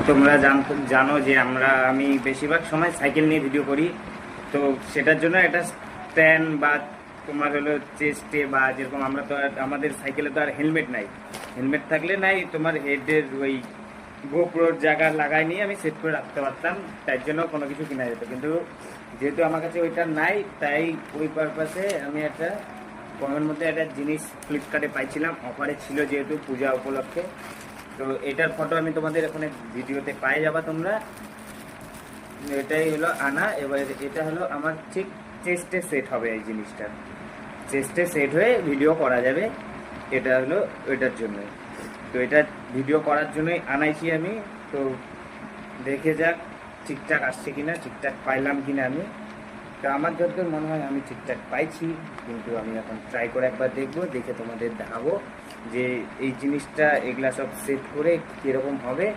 তোমরা জানো যে আমি বেশিরভাগ সময় সাইকেল নিয়ে ভিডিও করি। তো সেটার জন্য একটা স্ট্যান্ড বা তোমার হলো চেস্টে বা যেরকম আমরা তো আর আমাদের সাইকেলে তো আর হেলমেট নাই। হেলমেট থাকলে নাই তোমার হেডের ওই গোপ্রোর জায়গা লাগাই নিয়ে আমি সেট করে রাখতে পারতাম, তাই জন্য কোনো কিছু কেনা যেত। কিন্তু যেহেতু আমার কাছে ওইটা নাই, তাই ওই পারপাসে আমি একটা কমের মধ্যে একটা জিনিস ফ্লিপকার্টে পাইছিলাম, অফারে ছিল যেহেতু পূজা উপলক্ষে। তো এটার ফটো আমি তোমাদের এখানে ভিডিওতে পাই যাবা তোমরা। এটাই হলো আনা। এবার এটা হলো আমার ঠিক চেস্টে সেট হবে, এই জিনিসটা চেস্টে সেট হয়ে ভিডিও করা যাবে। এটা হলো ওইটার জন্যই। তো এটা ভিডিও করার জন্যই আনাইছি আমি। তো দেখে যাক ঠিকঠাক আসছে কিনা, ঠিকঠাক পাইলাম কিনা আমি। তো আমার যতদূর মনে হয় আমি ঠিকঠাক পাইছি, কিন্তু আমি এখন ট্রাই করে একবার দেখবো, দেখে তোমাদের দেখাবো যে এই জিনিসটা এগুলা সব সেট করে কীরকম হবে।